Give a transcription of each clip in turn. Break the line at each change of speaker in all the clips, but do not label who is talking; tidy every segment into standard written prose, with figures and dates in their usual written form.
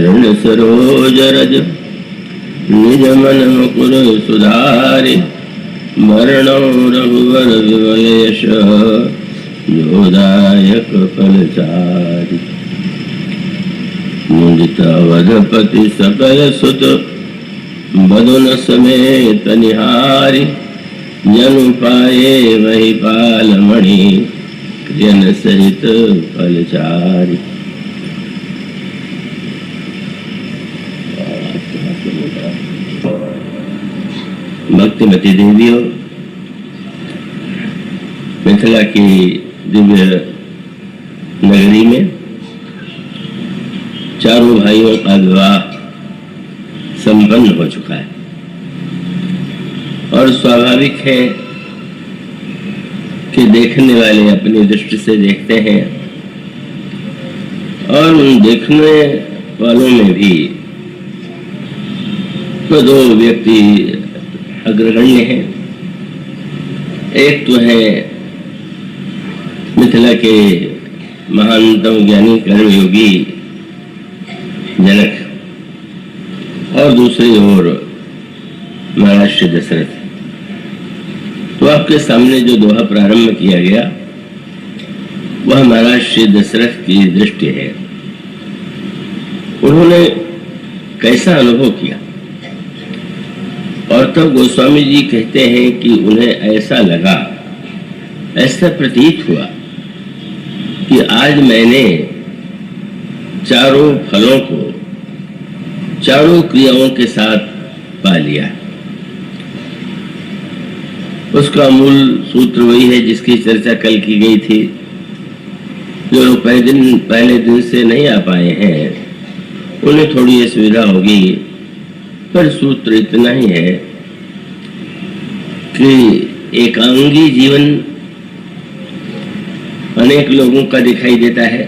चरण सरोज रज निज मन मुकुर सुधारि। मरणो रघुवर विमल यश जोदायक फलचारि। मुदित अवधपति सकल सुत बदन समेत निहारि। जनु पाए वही पाल मणि जन सहित फलचारि। भक्तिमती देवियों, मिथिला की दिव्य नगरी में चारों भाइयों का विवाह संपन्न हो चुका है और स्वाभाविक है कि देखने वाले अपनी दृष्टि से देखते हैं और उन देखने वालों में भी तो दो व्यक्ति अग्रगण्य हैं। एक तो है मिथिला के महानतम ज्ञानी कर्मयोगी जनक और दूसरी ओर महाराज श्री दशरथ। तो आपके सामने जो दोहा प्रारंभ किया गया वह महाराज श्री दशरथ की दृष्टि है। उन्होंने कैसा अनुभव किया और तब गोस्वामी जी कहते हैं कि उन्हें ऐसा लगा, ऐसा प्रतीत हुआ कि आज मैंने चारों फलों को चारों क्रियाओं के साथ पा लिया। उसका मूल सूत्र वही है जिसकी चर्चा कल की गई थी। जो लोग पहले दिन से नहीं आ पाए हैं उन्हें थोड़ी असुविधा होगी, पर सूत्र इतना ही है कि एकांगी जीवन अनेक लोगों का दिखाई देता है,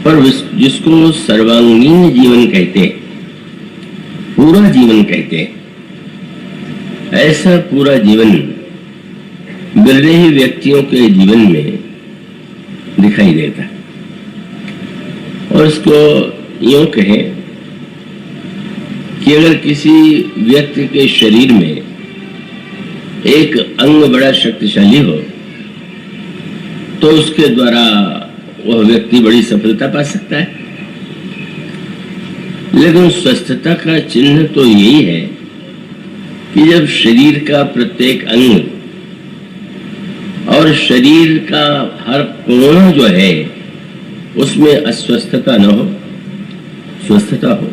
पर जिसको सर्वांगीण जीवन कहते हैं, पूरा जीवन कहते हैं, ऐसा पूरा जीवन बिरले ही व्यक्तियों के जीवन में दिखाई देता है। और इसको यूं कहें कि अगर किसी व्यक्ति के शरीर में एक अंग बड़ा शक्तिशाली हो तो उसके द्वारा वह व्यक्ति बड़ी सफलता पा सकता है। लेकिन स्वस्थता का चिन्ह तो यही है कि जब शरीर का प्रत्येक अंग और शरीर का हर कोण जो है उसमें अस्वस्थता न हो, स्वस्थता हो।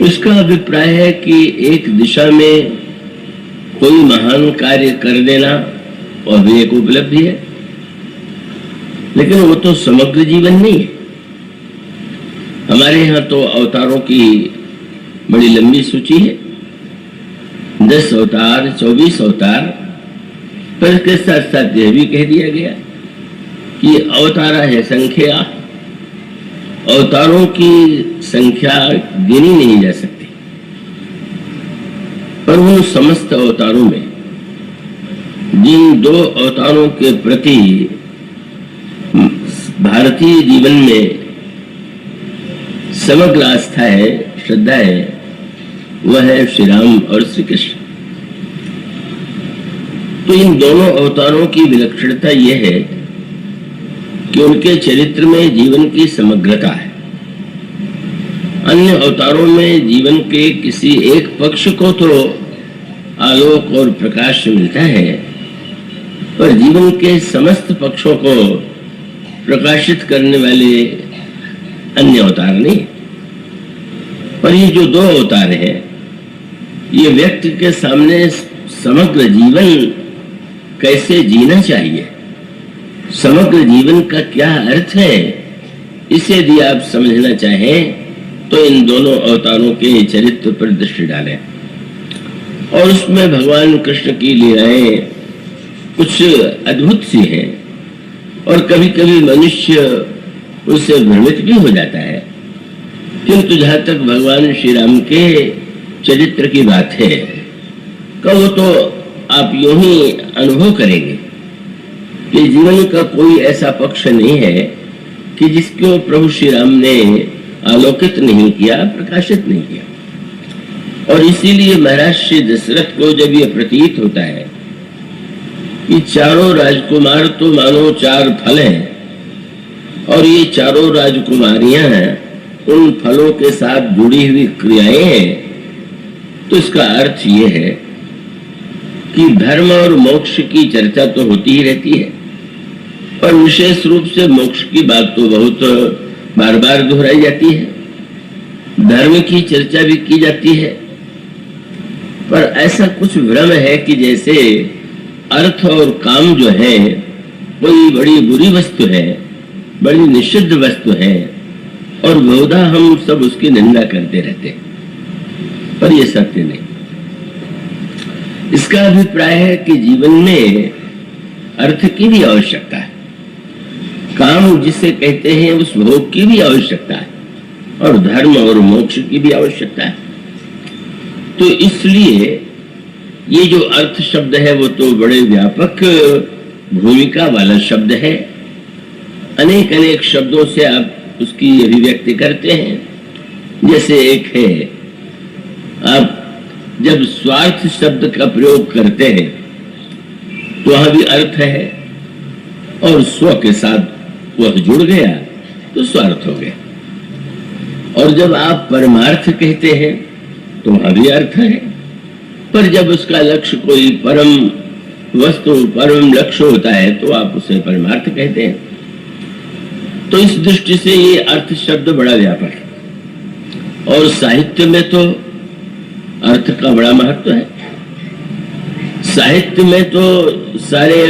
उसका अभिप्राय है कि एक दिशा में कोई महान कार्य कर देना और भी एक उपलब्धि है, लेकिन वो तो समग्र जीवन नहीं है। हमारे यहाँ तो अवतारों की बड़ी लंबी सूची है, 10 अवतार, 24 अवतार, पर इसके साथ साथ यह भी कह दिया गया कि अवतारा है संख्या, अवतारों की संख्या गिनी नहीं जा सकती। पर वो समस्त अवतारों में जिन 2 अवतारों के प्रति भारतीय जीवन में समग्र आस्था है, श्रद्धा है, वह है श्री राम और श्री कृष्ण। तो इन दोनों अवतारों की विलक्षणता यह है कि उनके चरित्र में जीवन की समग्रता है। अन्य अवतारों में जीवन के किसी एक पक्ष को तो आलोक और प्रकाश मिलता है, पर जीवन के समस्त पक्षों को प्रकाशित करने वाले अन्य अवतार नहीं। पर ये जो 2 अवतार हैं, ये व्यक्ति के सामने समग्र जीवन कैसे जीना चाहिए, समग्र जीवन का क्या अर्थ है, इसे यदि आप समझना चाहें तो इन दोनों अवतारों के चरित्र पर दृष्टि डालें। और उसमें भगवान कृष्ण की लीलाएं कुछ अद्भुत सी हैं और कभी कभी मनुष्य उससे भ्रमित भी हो जाता है। किंतु जहाँ तक भगवान श्री राम के चरित्र की बात है, वो तो आप यूं ही अनुभव करेंगे कि जीवन का कोई ऐसा पक्ष नहीं है कि जिसको प्रभु श्री राम ने आलोकित नहीं किया, प्रकाशित नहीं किया। और इसीलिए महाराज श्री दशरथ को जब यह प्रतीत होता है कि चारों राजकुमार तो मानो चार फल हैं और ये चारों राजकुमारियां उन फलों के साथ जुड़ी हुई क्रियाएं हैं, तो इसका अर्थ ये है कि धर्म और मोक्ष की चर्चा तो होती ही रहती है, पर विशेष रूप से मोक्ष की बात तो बहुत बार बार दोहराई जाती है। धर्म की चर्चा भी की जाती है, पर ऐसा कुछ भ्रम है कि जैसे अर्थ और काम जो है कोई बड़ी बुरी वस्तु है, बड़ी निषिद्ध वस्तु है और बहुधा हम सब उसकी निंदा करते रहते हैं, पर यह सत्य नहीं। इसका अभिप्राय है कि जीवन में अर्थ की भी आवश्यकता है, काम जिसे कहते हैं उस भोग की भी आवश्यकता है और धर्म और मोक्ष की भी आवश्यकता है। तो इसलिए ये जो अर्थ शब्द है वो तो बड़े व्यापक भूमिका वाला शब्द है। अनेक अनेक शब्दों से आप उसकी अभिव्यक्ति करते हैं। जैसे एक है, आप जब स्वार्थ शब्द का प्रयोग करते हैं तो वहां भी अर्थ है और स्व के साथ वह जुड़ गया तो स्वार्थ हो गया। और जब आप परमार्थ कहते हैं तो वहां भी अर्थ है, पर जब उसका लक्ष्य कोई परम वस्तु, परम लक्ष्य होता है तो आप उसे परमार्थ कहते हैं। तो इस दृष्टि से ये अर्थ शब्द बड़ा व्यापक है और साहित्य में तो अर्थ का बड़ा महत्व है। साहित्य में तो सारे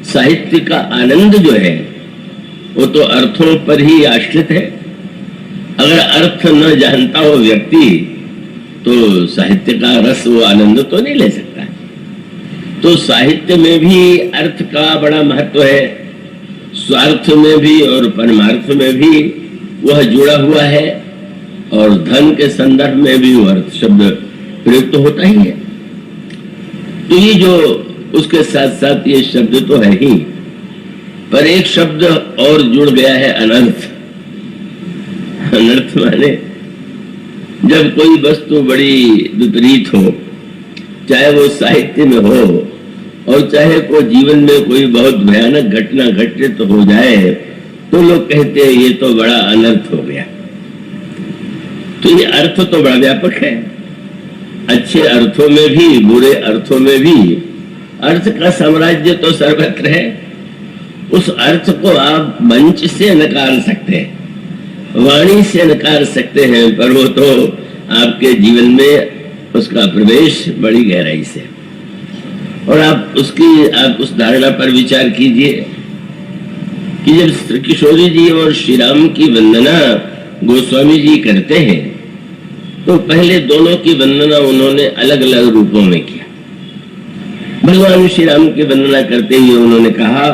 साहित्य का आनंद जो है वो तो अर्थों पर ही आश्रित है। अगर अर्थ न जानता हो व्यक्ति तो साहित्य का रस, वो आनंद तो नहीं ले सकता। तो साहित्य में भी अर्थ का बड़ा महत्व है, स्वार्थ में भी और परमार्थ में भी वह जुड़ा हुआ है और धन के संदर्भ में भी वो अर्थ शब्द प्रयुक्त होता ही है। तो ये जो उसके साथ साथ ये शब्द तो है ही, पर एक शब्द और जुड़ गया है, अनर्थ। अनर्थ माने जब कोई वस्तु बड़ी विपरीत हो, चाहे वो साहित्य में हो और चाहे कोई जीवन में कोई बहुत भयानक घटना घटित हो जाए तो लोग कहते हैं ये तो बड़ा अनर्थ हो गया। तो ये अर्थ तो बड़ा व्यापक है, अच्छे अर्थों में भी बुरे अर्थों में भी अर्थ का साम्राज्य तो सर्वत्र है। उस अर्थ को आप मंच से नकार सकते हैं, वाणी से नकार सकते हैं, पर वो तो आपके जीवन में उसका प्रवेश बड़ी गहराई से। और आप उस धारणा पर विचार कीजिए कि जब किशोरी जी और श्री राम की वंदना गोस्वामी जी करते हैं तो पहले दोनों की वंदना उन्होंने अलग अलग रूपों में किया। भगवान श्री राम की वंदना करते हुए उन्होंने कहा,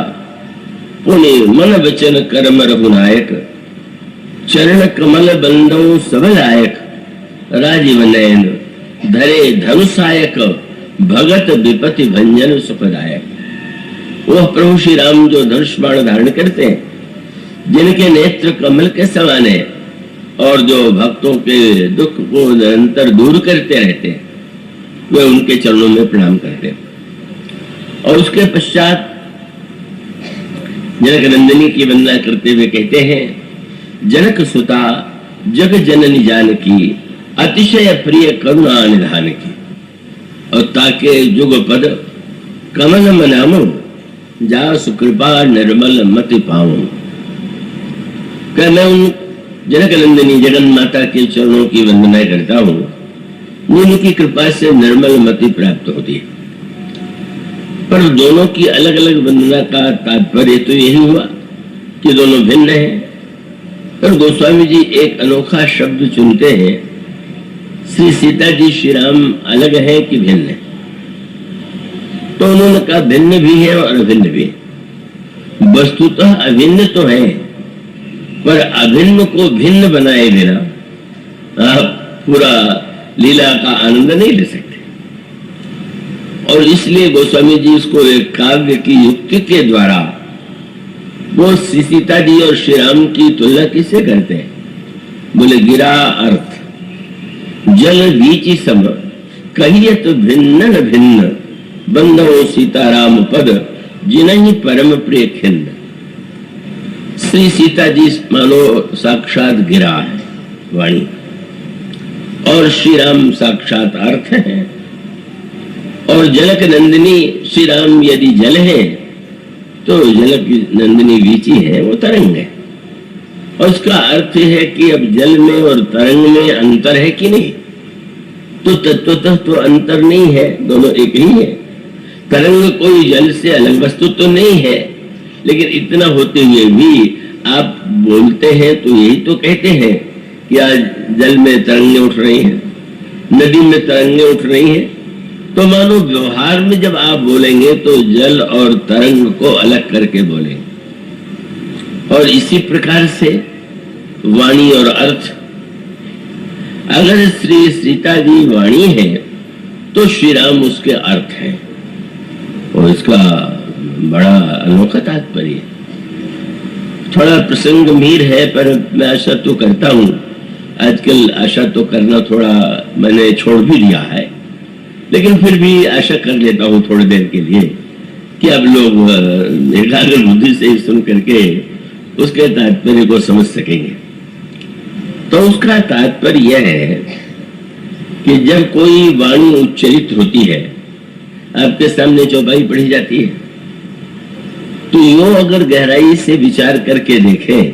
पुण्य मन वचन कर्म रघुनायक, चरण कमल बंदो सबलायक, राजीव नयन धरे धनुषायक, भगत विपति भंजन सुखदायक। वह प्रभु श्री राम जो धनुष बाण धारण करते हैं, जिनके नेत्र कमल के समान है और जो भक्तों के दुख को निरंतर दूर करते रहते हैं, वे उनके चरणों में प्रणाम करते हैं। और उसके पश्चात जनक नंदिनी की वंदना करते हुए कहते हैं, जनक सुता जग जननी जानकी, अतिशय प्रिय करुणा निधान की, और ताके जुग पद कमल मनामो, जा सुकृपा निर्मल मति पाऊं। मैं उन जनक नंदिनी जगन माता के चरणों की वंदना करता हूँ, उनकी कृपा से निर्मल मति प्राप्त होती है। पर दोनों की अलग अलग वंदना का तात्पर्य तो यही हुआ कि दोनों भिन्न हैं। पर गोस्वामी जी एक अनोखा शब्द चुनते हैं, श्री सीता जी श्री राम अलग है कि भिन्न है। तो उन्होंने कहा भिन्न भी है और अभिन्न भी है। वस्तुतः अभिन्न तो है, पर अभिन्न को भिन्न बनाए बिना आप पूरा लीला का आनंद नहीं ले सकते। और इसलिए गोस्वामी जी इसको एक काव्य की युक्ति के द्वारा वो सीता जी और श्री राम की तुलना किससे करते हैं? बोले गिरा अर्थ जल बीची सब कहिए तो भिन्न न भिन्न बंधो सीताराम पद जिन्हीं परम प्रिय खिन्न। श्री सीता जी मानो साक्षात गिरा है वाणी, और श्री राम साक्षात अर्थ है, और जनक नंदिनी श्री राम यदि जल है तो जनक नंदिनी वीची है, वो तरंग है। और उसका अर्थ है कि अब जल में और तरंग में अंतर है कि नहीं? तो तत्वतः तो अंतर नहीं है, दोनों एक ही है। तरंग कोई जल से अलग वस्तु तो नहीं है, लेकिन इतना होते हुए भी आप बोलते हैं तो यही तो कहते हैं कि आज जल में तरंगें उठ रही हैं, नदी में तरंगें उठ रही हैं। तो मानो व्यवहार में जब आप बोलेंगे तो जल और तरंग को अलग करके बोलेंगे। और इसी प्रकार से वाणी और अर्थ, अगर श्री सीता जी वाणी है तो श्री राम उसके अर्थ हैं, और इसका बड़ा अनोखा तात्पर्य है। थोड़ा प्रसंग गंभीर है, पर मैं आशा तो करता हूं, आजकल आशा तो करना थोड़ा मैंने छोड़ भी दिया है, लेकिन फिर भी आशा कर लेता हूं थोड़ी देर के लिए कि अब लोग एकाग्र बुद्धि से सुन करके उसके तात्पर्य को समझ सकेंगे। तो उसका तात्पर्य यह है कि जब कोई वाणी उच्चरित होती है, आपके सामने चौपाई पढ़ी जाती है, तो यो अगर गहराई से विचार करके देखें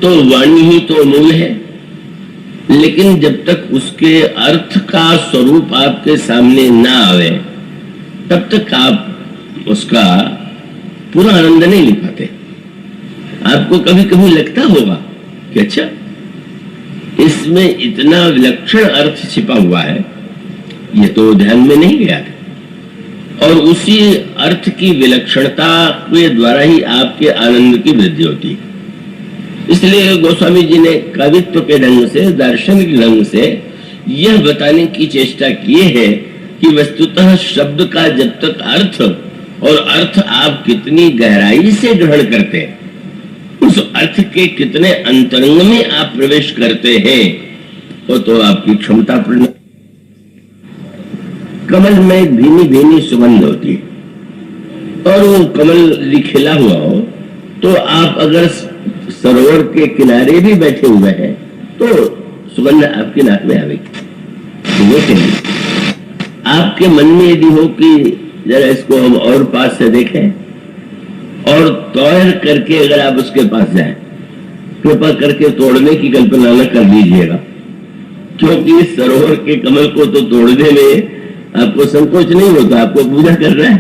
तो वाणी ही तो मूल है, लेकिन जब तक उसके अर्थ का स्वरूप आपके सामने ना आवे तब तक आप उसका पूरा आनंद नहीं ले पाते। आपको कभी कभी लगता होगा कि अच्छा, इसमें इतना विलक्षण अर्थ छिपा हुआ है, ये तो ध्यान में नहीं गया था। और उसी अर्थ की विलक्षणता के द्वारा ही आपके आनंद की वृद्धि होती है। इसलिए गोस्वामी जी ने कवित्व के ढंग से, दार्शनिक ढंग से यह बताने की चेष्टा की है कि वस्तुतः शब्द का जब तक अर्थ, और अर्थ आप कितनी गहराई से ग्रहण करते हैं, उस अर्थ के कितने अंतरंग में आप प्रवेश करते हैं, वो तो आपकी क्षमता पर। कमल में भीनी भीनी सुगंध होती है, और वो कमल खिला हुआ हो तो आप अगर सरोवर के किनारे भी बैठे हुए हैं तो सुगंध आपकी नाक में आएगी। तो वो चाहिए आपके मन में यदि हो कि जरा इसको हम और पास से देखें, और तोड़ करके अगर आप उसके पास जाएं, कृपा करके तोड़ने की कल्पना न कर लीजिएगा, क्योंकि सरोवर के कमल को तो तोड़ने में आपको संकोच नहीं होता, आपको पूजा कर रहा है।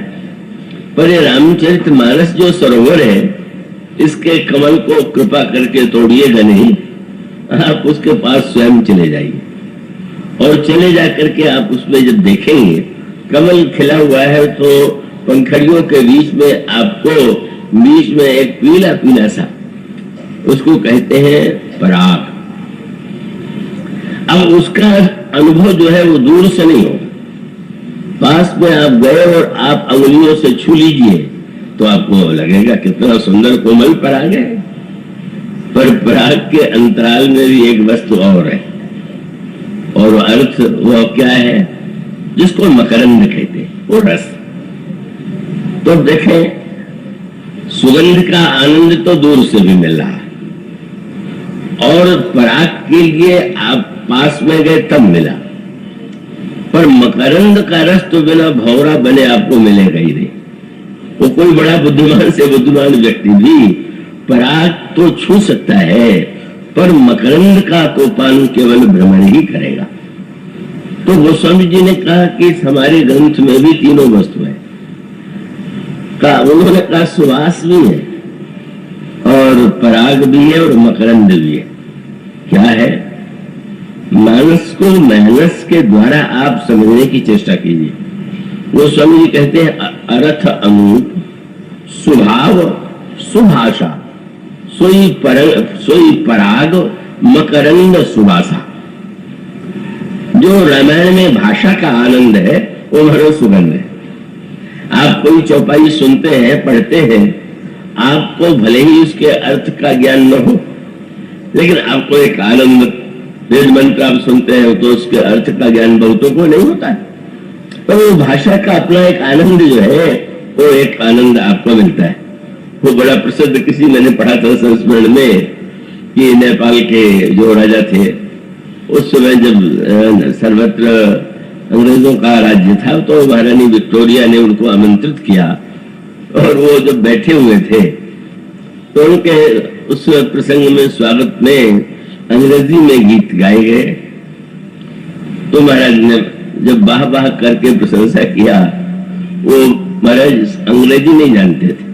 पर ये रामचरितमानस जो सरोवर है, इसके कमल को कृपा करके तोड़िएगा नहीं, आप उसके पास स्वयं चले जाइए, और चले जा करके आप उसमें जब देखेंगे कमल खिला हुआ है तो पंखड़ियों के बीच में आपको बीच में एक पीला पीला सा, उसको कहते हैं पराग। अब उसका अनुभव जो है वो दूर से नहीं होगा, पास में आप गए और आप अंगुलियों से छू लीजिए तो आपको लगेगा कितना सुंदर कोमल पराग है। पर पराग के अंतराल में भी एक वस्तु और है, और अर्थ वो क्या है, जिसको मकरंद कहते हैं, वो रस। तो देखें, सुगंध का आनंद तो दूर से भी मिल रहा है, और पराग के लिए आप पास में गए तब मिला, पर मकरंद का रस तो बिना भौरा बने आपको मिलेगा ही नहीं। वो कोई बड़ा बुद्धिमान से बुद्धिमान व्यक्ति भी पराग तो छू सकता है, पर मकरंद का तो पान केवल भ्रमण ही करेगा। तो गोस्वामी जी ने कहा कि हमारे ग्रंथ में भी तीनों वस्तु है, उन्होंने कहा सुवास भी है, और पराग भी है, और मकरंद भी है। क्या है? मानस को मानस के द्वारा आप समझने की चेष्टा कीजिए। वो स्वामी जी कहते हैं अर्थ अनूप स्वभाव सुभाषा सोई पराग मकरंद सुभाषा। जो रामायण में भाषा का आनंद है वो हरो सुगंध है। आप कोई चौपाई सुनते हैं, पढ़ते हैं, आपको भले ही उसके अर्थ का ज्ञान न हो, लेकिन आपको एक आनंद, वेद मंत्र आप सुनते हैं तो उसके अर्थ का ज्ञान बहुतों को नहीं होता है, पर वो भाषा का अपना एक आनंद जो है वो एक आनंद आपको मिलता है। वो बड़ा प्रसिद्ध, किसी मैंने पढ़ा था संस्मरण में कि नेपाल के जो राजा थे उस समय जब सर्वत्र अंग्रेजों का राज्य था तो महारानी विक्टोरिया ने उनको आमंत्रित किया, और वो जब बैठे हुए थे तो उनके उस प्रसंग में स्वागत में अंग्रेजी में गीत गाए गए। तो महाराज ने जब वाह वाह करके प्रशंसा किया, वो महाराज अंग्रेजी नहीं जानते थे,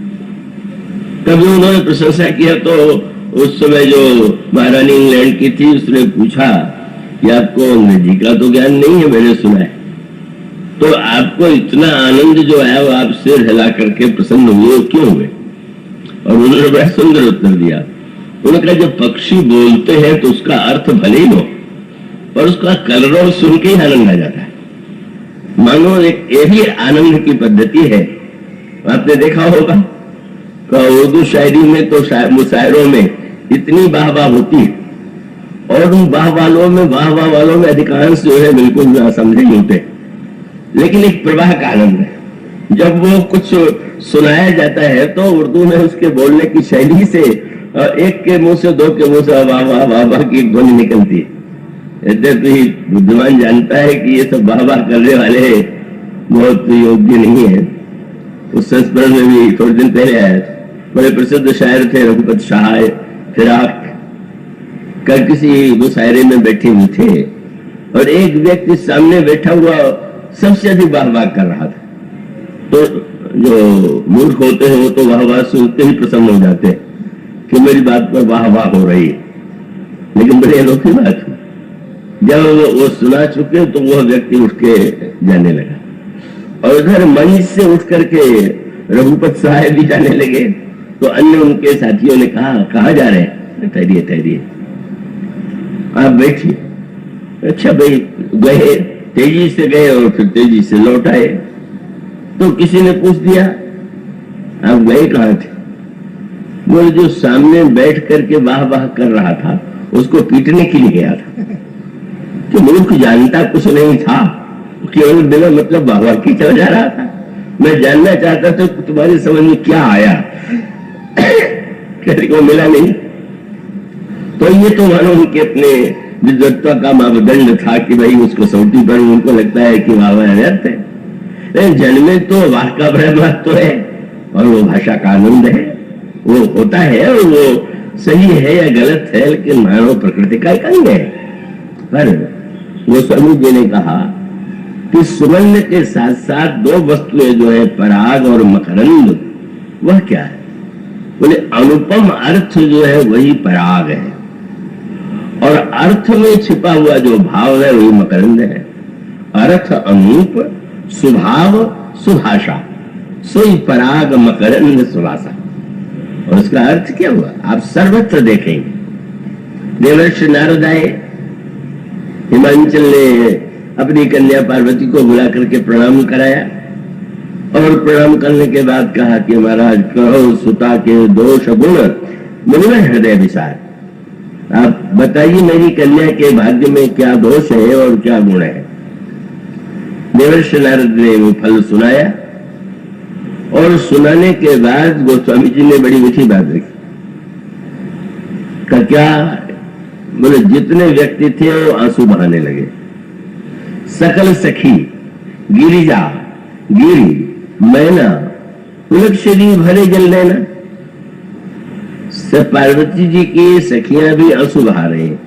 तभी उन्होंने प्रशंसा किया तो उस समय जो महारानी इंग्लैंड की थी उसने पूछा कि आपको अंग्रेजी का तो ज्ञान नहीं है, मैंने सुना है, तो आपको इतना आनंद जो है वो आप सिर हिला करके प्रसन्न हुए, क्यों हुए? और उन्होंने बड़ा सुंदर उत्तर दिया। उन्होंने कहा जब पक्षी बोलते हैं तो उसका अर्थ भले ही हो, पर उसका कलरव सुन के ही आनंद आ जाता है। मानो एक यही आनंद की पद्धति है। आपने देखा होगा उर्दू शायरी में तो मुशायरों में इतनी वाह वाह होती है, और उन वाह वालों में अधिकांश जो है बिल्कुल ना समझे ही होते, लेकिन एक प्रवाह का आनंद है। जब वो कुछ सुनाया जाता है तो उर्दू में उसके बोलने की शैली से एक के मुंह से दो के मुंह से वाह वाह वाह वाह की एक ध्वनि निकलती है। यद्यपि बुद्धिमान जानता है कि ये सब वाह वाह करने वाले बहुत योग्य नहीं है। उस संस्मरण में भी थोड़े दिन पहले आया, बड़े प्रसिद्ध शायर थे रघुपत शाह, फिराक कर किसी मुशायरे में बैठे हुए थे और एक व्यक्ति सामने बैठा हुआ सबसे अधिक वाह वाह कर रहा था। तो जो मूर्ख होते हैं वो तो वाह वाह सुनते ही प्रसन्न हो जाते हैं कि मेरी बात पर वाह वाह हो रही है, लेकिन बड़ी अनोखी बात है, जब वो सुना चुके तो वह व्यक्ति उठ के जाने लगा, और उधर मंच से उठ करके रघुपत साहब भी जाने लगे। तो अन्य उनके साथियों ने कहा कहाँ जा रहे हैं? ठहरिए ठहरिए, आप बैठिए। अच्छा भाई, गए, तेजी से गए और फिर तेजी से लौट आए। तो किसी ने पूछ दिया आप गए कहाँ थे? बोले जो सामने बैठ करके वाह वाह कर रहा था उसको पीटने के लिए गया था। कि मूर्ख जानता कुछ नहीं था, केवल बिना मतलब वाह वाह की चला जा रहा था। मैं जानना चाहता था तुम्हारी समझ में क्या आया, किसी को मिला नहीं। तो ये तो मानो उनके अपने विद्वत्ता का मापदंड था कि भाई उसको सौटी पर उनको लगता है कि वाह वाह व्यर्थ है। लेकिन जन्म में तो वाह का बड़ा महत्व है और वो भाषा का आनंद है, वो होता है और वो सही है या गलत है, लेकिन मानव प्रकृति का एक अंग है। पर वो स्वामी जी ने कहा कि सुगंध के साथ साथ दो वस्तुएं जो है पराग और मकरंद, वह क्या है? बोले अनुपम अर्थ जो है वही पराग है, और अर्थ में छिपा हुआ जो भाव है वही मकरंद है। अर्थ अनूप, स्वभाव सुभाषा, सोई पराग मकरंद सुवासा। और उसका अर्थ क्या हुआ आप सर्वत्र देखेंगे। देवर्षि नारद आए, हिमांचल ने अपनी कन्या पार्वती को बुला करके प्रणाम कराया, और प्रणाम करने के बाद कहा कि महाराज कहो सुता के दोष गुण मुनि हृदय विचार, आप बताइए मेरी कन्या के भाग्य में क्या दोष है और क्या गुण है। देवर्षि नारद ने वो फल सुनाया, और सुनाने के बाद गोस्वामी जी ने बड़ी मीठी बात रखी। क्या बोले जितने व्यक्ति थे वो आंसू बहाने लगे। सकल सखी गिरिजा गिरी मैना पुलक्षरी भरे जल लेना, सब पार्वती जी की सखियां भी आंसू बहा रहे हैं,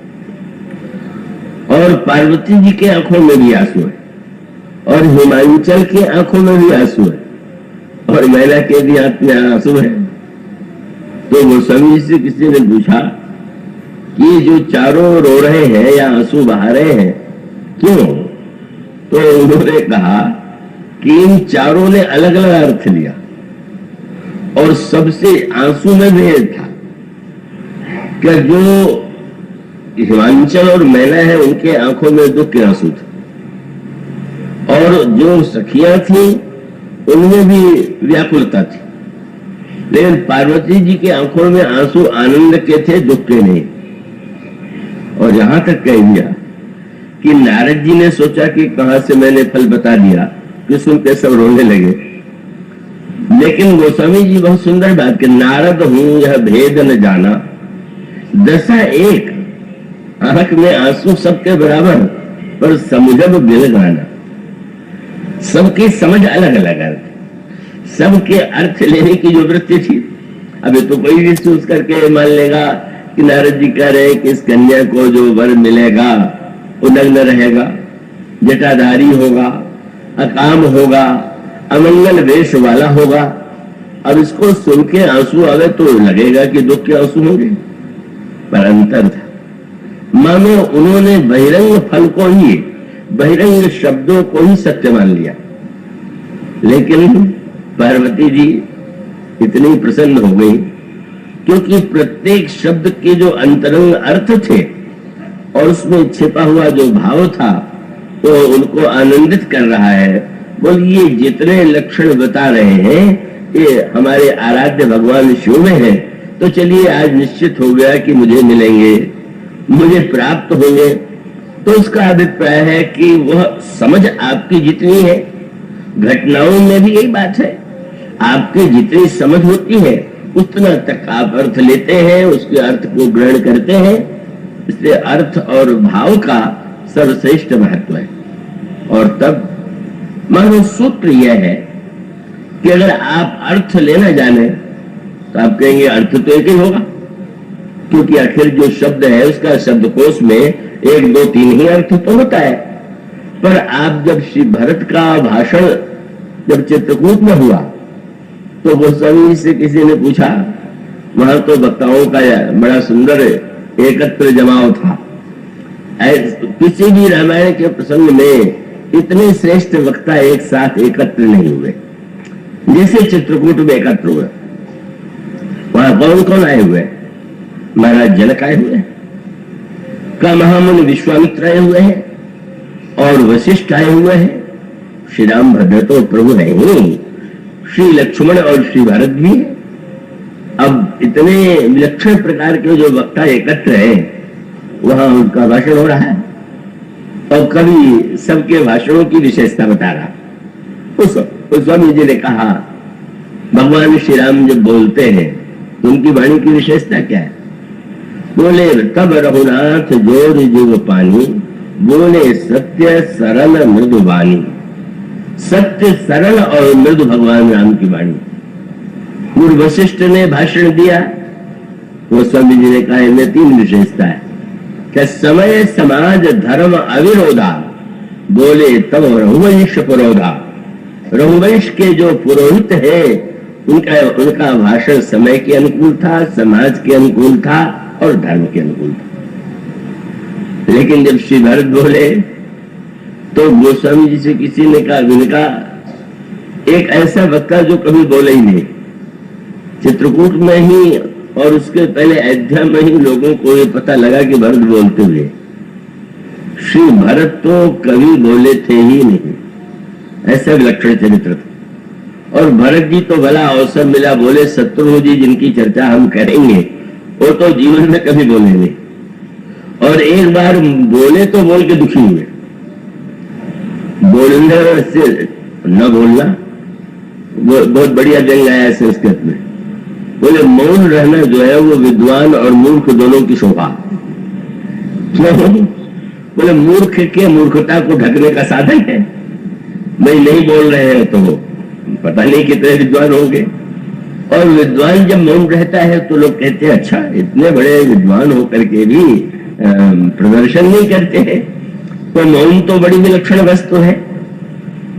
और पार्वती जी के आंखों में भी आंसू है, और हिमांचल के आंखों में भी आंसू है, और मैना के भी आंख में आंसू है। तो गोस्वामी जी से किसी ने पूछा कि जो चारों रो रहे हैं या आंसू बहा रहे हैं क्यों? तो उन्होंने कहा कि इन चारों ने अलग अलग अर्थ लिया, और सबसे आंसू में भेद था। क्या जो हिमांचल और मैना है उनके आंखों में दुख के आंसू थे, और जो सखियां थी उनमें भी व्याकुलता थी। लेकिन पार्वती जी की आंखों में आंसू आनंद के थे, दुख के नहीं। और यहां तक कह दिया कि नारद जी ने सोचा कि कहां से मैंने फल बता दिया, कि सुन के सब रोने लगे। लेकिन गोस्वामी जी बहुत सुंदर बात कि नारद हूं यह भेद न जाना, दशा एक, आंख में आंसू सबके बराबर, पर समुझब बिल गाना। सबकी समझ अलग अलग है, सबके अर्थ लेने की जो वृत्ति थी। अभी तो कोई भी सोच करके मान लेगा कि नारद जी कह रहे कि इस कन्या को जो वर मिलेगा वो नग्न रहेगा, जटाधारी होगा, अकाम होगा, अमंगल वेश वाला होगा। अब इसको सुन के आंसू आवे तो लगेगा कि दुख के आंसू होंगे, पर अंतर था। मानो उन्होंने बहिरंग फल को ही, बहिरंग शब्दों को ही सत्य मान लिया। लेकिन पार्वती जी इतनी प्रसन्न हो गई क्योंकि प्रत्येक शब्द के जो अंतरंग अर्थ थे और उसमें छिपा हुआ जो भाव था वो उनको आनंदित कर रहा है। बोल ये जितने लक्षण बता रहे हैं ये हमारे आराध्य भगवान शिव में है, तो चलिए आज निश्चित हो गया कि मुझे मिलेंगे, मुझे प्राप्त होंगे। तो उसका अभिप्राय है कि वह समझ आपकी जितनी है, घटनाओं में भी यही बात है, आपकी जितनी समझ होती है उतना तक आप अर्थ लेते हैं, उसके अर्थ को ग्रहण करते हैं। इसलिए अर्थ और भाव का सर्वश्रेष्ठ महत्व है। और तब मानो सूत्र यह है कि अगर आप अर्थ लेना जाने तो आप कहेंगे अर्थ तो एक ही होगा, क्योंकि आखिर जो शब्द है उसका शब्दकोश में 1 2 3 ही अर्थ तो होता है। पर आप जब श्री भरत का भाषण जब चित्रकूट में हुआ तो गोस्वामी से किसी ने पूछा, वहां तो वक्ताओं का बड़ा सुंदर एकत्र जमाव था। किसी भी रामायण के प्रसंग में इतने श्रेष्ठ वक्ता एक साथ एकत्र नहीं हुए जैसे चित्रकूट में एकत्र हुए। वहां कौन कौन आए हुए? महाराज जनक आए हुए, का महामुनि विश्वामित्र आए हुए हैं और वशिष्ठ आए हुए हैं। श्री राम भद्र तो प्रभु है ही, श्री लक्ष्मण और श्री भरत भी है। अब इतने विलक्षण प्रकार के जो वक्ता एकत्र है वहां उनका भाषण हो रहा है और कभी सबके भाषणों की विशेषता बता रहा। उस स्वामी जी ने कहा भगवान श्री राम जब बोलते हैं तो उनकी वाणी की विशेषता क्या है? बोले तब रघुनाथ जोर जुग पानी, बोले सत्य सरल मृदु वाणी। सत्य सरल और मृदु भगवान राम की वाणी। गुरु वशिष्ठ ने भाषण दिया, वो स्वामी जी ने कहा इनमें 3 विशेषता है कि समय समाज धर्म अविरोधा, बोले तब रघुवंश पुरोधा। रघुवंश के जो पुरोहित है उनका भाषण समय के अनुकूल था, समाज के अनुकूल था और धर्म के अनुकूल था। लेकिन जब श्री भरत बोले तो गोस्वामी जी से किसी ने कहा, इनका एक ऐसा वक्ता जो कभी बोले ही नहीं। चित्रकूट में ही और उसके पहले अयोध्या में ही लोगों को ये पता लगा कि भरत बोलते हुए। श्री भरत तो कभी बोले थे ही नहीं, ऐसा विलक्षण चरित्र था। और भरत जी तो भला अवसर मिला बोले, शत्रुघ्न जी जिनकी चर्चा हम करेंगे वो तो जीवन में कभी बोले नहीं, और एक बार बोले तो बोल के दुखी हुए। बोलने से न बोलना, वो बहुत बढ़िया जंग आया संस्कृत में। बोले मौन रहना जो है वो विद्वान और मूर्ख दोनों की शोभा। बोले मूर्ख के मूर्खता को ढकने का साधन है। भाई नहीं बोल रहे हैं तो पता नहीं कितने विद्वान होंगे, और विद्वान जब मौन रहता है तो लोग कहते हैं अच्छा इतने बड़े विद्वान होकर के भी प्रदर्शन नहीं करते हैं। तो मौन तो बड़ी विलक्षण वस्तु है,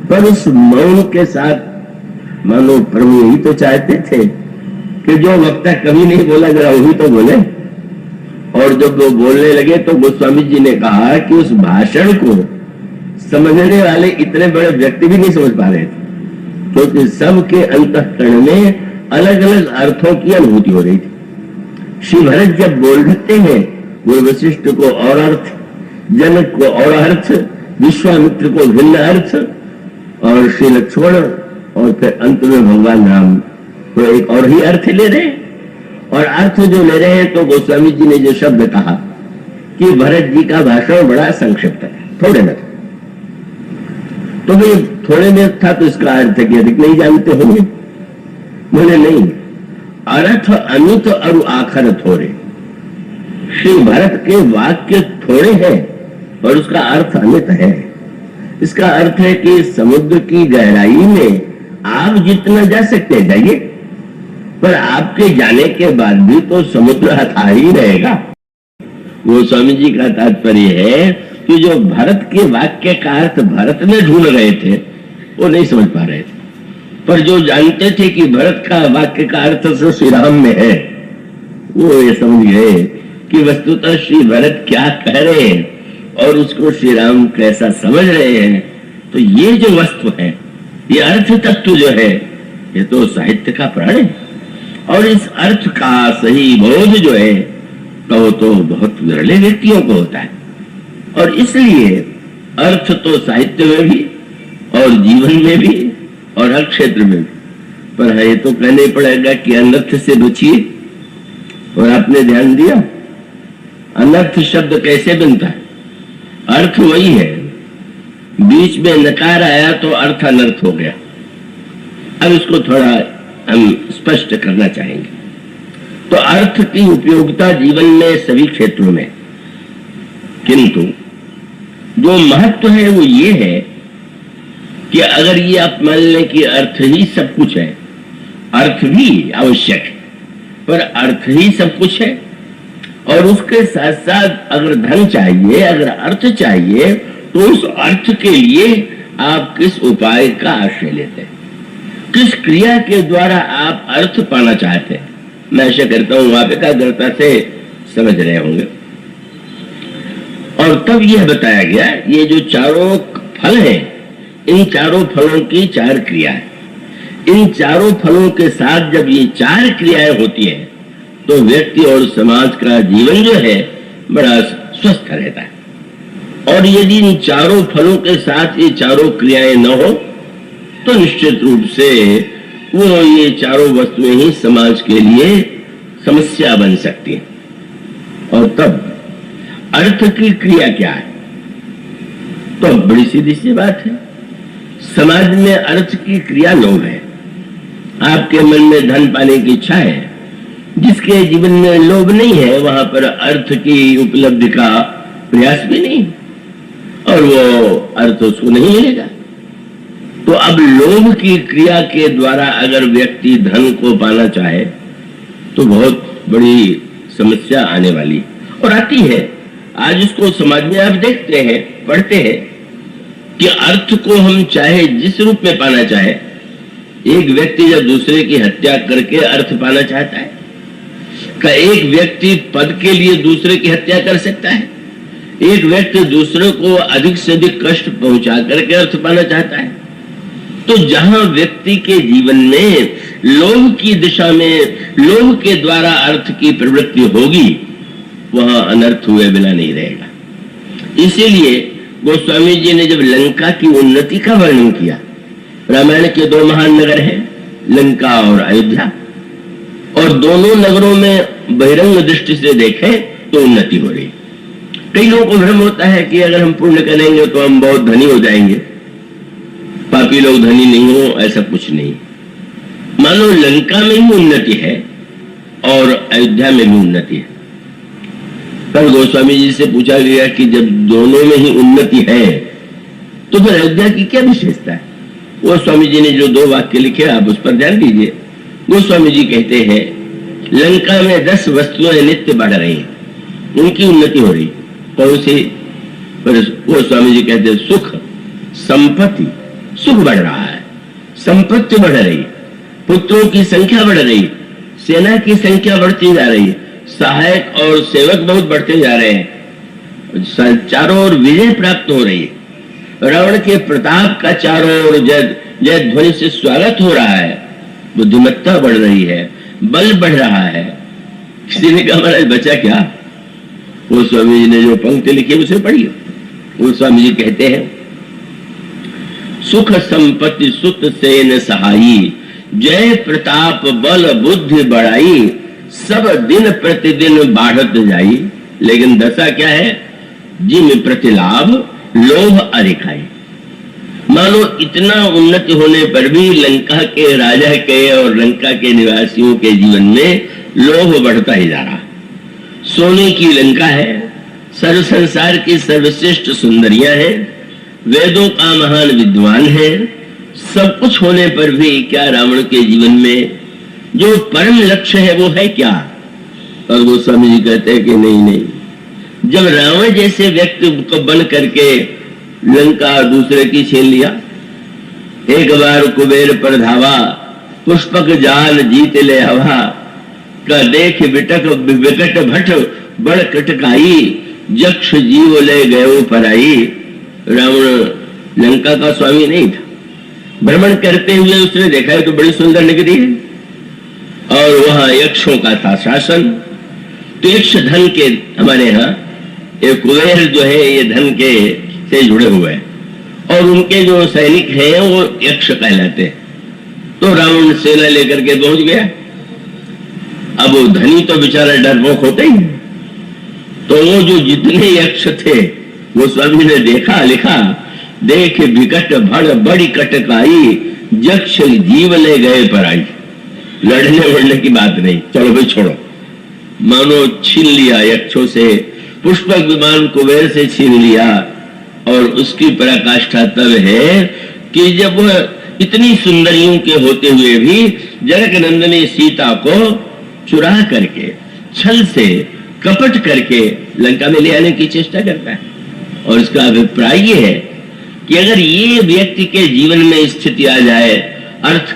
पर उस मौन के साथ मानो प्रभु यही तो चाहते थे कि जो वक्ता कभी नहीं बोला जरा वही तो बोले। और जब वो बोलने लगे तो गोस्वामी जी ने कहा कि उस भाषण को समझने वाले इतने बड़े व्यक्ति भी नहीं समझ पा रहे थे, क्योंकि सबके अंतःकरण में अलग अलग अर्थों की अनुभूति हो रही थी। श्री भरत जब बोल रहे हैं वो वशिष्ठ को और अर्थ, जनक को और अर्थ, विश्वामित्र को भिन्न अर्थ, और श्री लक्ष्मण और फिर अंत में भगवान राम तो एक और ही अर्थ ले रहे हैं। और अर्थ जो ले रहे हैं तो गोस्वामी जी ने जो शब्द कहा कि भरत जी का भाषण बड़ा संक्षिप्त है, थोड़े में, तो भाई थोड़े में था तो इसका अर्थ है कि अधिक नहीं जानते होंगे। बोले नहीं, अर्थ अमित और आखर थोड़े। श्री भरत के वाक्य थोड़े हैं और उसका अर्थ अमित है। इसका अर्थ है कि समुद्र की गहराई में आप जितना जा सकते हैं जाइए, पर आपके जाने के बाद भी तो समुद्र हथा ही रहेगा। वो स्वामी जी का तात्पर्य है कि जो भरत के वाक्य का अर्थ भरत में ढूंढ रहे थे वो नहीं समझ पा रहे थे, पर जो जानते थे कि भरत का वाक्य का अर्थ तो श्री राम में है, वो ये समझ गए कि वस्तुतः श्री भरत क्या कह रहे हैं और उसको श्री राम कैसा समझ रहे हैं। तो ये जो वस्तु है, ये अर्थ तत्व जो है, ये तो साहित्य का प्राण है। और इस अर्थ का सही बोध जो है तो बहुत विरले व्यक्तियों को होता है। और इसलिए अर्थ तो साहित्य में भी और जीवन में भी और हर क्षेत्र में भी, पर है तो कहने पड़ेगा कि अनर्थ से बचिए। और आपने ध्यान दिया अनर्थ शब्द कैसे बनता है? अर्थ वही है, बीच में नकार आया तो अर्थ अनर्थ हो गया। अब इसको थोड़ा हम स्पष्ट करना चाहेंगे। तो अर्थ की उपयोगिता जीवन में सभी क्षेत्रों में, किंतु जो महत्व है वो ये है कि अगर ये आप मान लें कि अर्थ ही सब कुछ है, अर्थ भी आवश्यक है, पर अर्थ ही सब कुछ है, और उसके साथ साथ अगर धन चाहिए, अगर अर्थ चाहिए, तो उस अर्थ के लिए आप किस उपाय का आश्रय लेते हैं, किस क्रिया के द्वारा आप अर्थ पाना चाहते हैं। मैं ऐसा करता हूं आप एकाग्रता से समझ रहे होंगे। और तब यह बताया गया, ये जो चारों फल हैं, इन चारों फलों की चार क्रिया है। इन चारों फलों के साथ जब ये चार क्रियाएं होती हैं तो व्यक्ति और समाज का जीवन जो है बड़ा स्वस्थ रहता है। और यदि इन चारों फलों के साथ ये चारों क्रियाएं न हो तो निश्चित रूप से वो ये चारों वस्तुएं ही समाज के लिए समस्या बन सकती हैं। और तब अर्थ की क्रिया क्या है? तो बड़ी सीधी सी बात है, समाज में अर्थ की क्रिया लोभ है। आपके मन में धन पाने की इच्छा है, जिसके जीवन में लोभ नहीं है वहां पर अर्थ की उपलब्धि का प्रयास भी नहीं, और वो अर्थ उसको नहीं मिलेगा। तो अब लोभ की क्रिया के द्वारा अगर व्यक्ति धन को पाना चाहे तो बहुत बड़ी समस्या आने वाली और आती है। आज इसको समाज में आप देखते हैं, पढ़ते हैं कि अर्थ को हम चाहे जिस रूप में पाना चाहे, एक व्यक्ति जब दूसरे की हत्या करके अर्थ पाना चाहता है, क्या एक व्यक्ति पद के लिए दूसरे की हत्या कर सकता है? एक व्यक्ति दूसरे को अधिक से अधिक कष्ट पहुंचा करके अर्थ पाना चाहता है। तो जहां व्यक्ति के जीवन में लोभ की दिशा में, लोभ के द्वारा अर्थ की प्रवृत्ति होगी, वहां अनर्थ हुए बिना नहीं रहेगा। इसीलिए गोस्वामी जी ने जब लंका की उन्नति का वर्णन किया, रामायण के दो महान नगर हैं, लंका और अयोध्या, और दोनों नगरों में बहिरंग दृष्टि से देखें तो उन्नति हो रही। कई लोगों को भ्रम होता है कि अगर हम पुण्य करेंगे तो हम बहुत धनी हो जाएंगे, पापी लोग धनी नहीं हो, ऐसा कुछ नहीं। मानो लंका में ही उन्नति है और अयोध्या में भी उन्नति है। पर गोस्वामी जी से पूछा गया कि जब दोनों में ही उन्नति है तो फिर अयोध्या की क्या विशेषता है? वो स्वामी जी ने जो दो वाक्य लिखे आप उस पर ध्यान दीजिए। गोस्वामी जी कहते हैं लंका में 10 वस्तुएं नित्य बढ़ रही हैं, उनकी उन्नति हो रही। कौन सी? वो स्वामी जी कहते हैं सुख, संपत्ति, सुख बढ़ रहा है, संपत्ति बढ़ रही, पुत्रों की संख्या बढ़ रही, सेना की संख्या बढ़ती जा रही है, सहायक और सेवक बहुत बढ़ते जा रहे हैं, चारों ओर विजय प्राप्त हो रही है, रावण के प्रताप का चारों ओर जय ध्वनि से स्वागत हो रहा है, बुद्धिमत्ता बढ़ रही है, बल बढ़ रहा है। किसी ने कहा महाराज बचा क्या? वो स्वामी जी ने जो पंक्ति लिखी उसे पढ़िए। वो स्वामी जी कहते हैं सुख संपत्ति सुत सेन सहाई जय प्रताप बल बुद्धि बढ़ाई, सब दिन प्रतिदिन बाढ़त जाई। लेकिन दशा क्या है? जिम प्रतिलाभ लोभ अरिखाई। मानो इतना उन्नति होने पर भी लंका के राजा के और लंका के निवासियों के जीवन में लोभ बढ़ता ही जा रहा। सोने की लंका है, सर्व संसार की सर्वश्रेष्ठ सुंदरियां हैं, वेदों का महान विद्वान है, सब कुछ होने पर भी क्या रावण के जीवन में जो परम लक्ष्य है वो है क्या? और वो स्वामी जी कहते हैं कि नहीं नहीं, जब रावण जैसे व्यक्ति को बन करके लंका दूसरे की छीन लिया, एक बार कुबेर पर धावा, पुष्पक जाल जीत ले हवा, का देख बिटक विकट भट बड़ कटकाई, यक्ष जीव ले गयो पराई। रावण लंका का स्वामी नहीं था, भ्रमण करते हुए उसने देखा है तो बड़ी सुंदर नगरी है और वहां यक्षों का था शासन। तो यक्ष धन के, हमारे यहाँ ये कुबेर जो है ये धन के से जुड़े हुए हैं और उनके जो सैनिक हैं वो यक्ष कहलाते हैं। तो रावण सेना लेकर के पहुंच गया। अब वो धनी तो बेचारा डरपोक होते ही, तो वो जो जितने यक्ष थे वो स्वामी ने देखा, लिखा, देख विकट भड़ बड़ी कटकाई, यक्ष जीव ले गए पराई। लड़ने वड़ने की बात नहीं, चलो भाई छोड़ो। मानो छीन लिया यक्षों से, पुष्पक विमान कुबेर से छीन लिया। और उसकी पराकाष्ठा तब है कि जब इतनी सुंदरियों के होते हुए भी जनक नंदनी सीता को चुरा करके, छल से, कपट करके लंका में ले आने की चेष्टा करता है। और इसका अभिप्राय ये है कि अगर ये व्यक्ति के जीवन में स्थिति आ जाए, अर्थ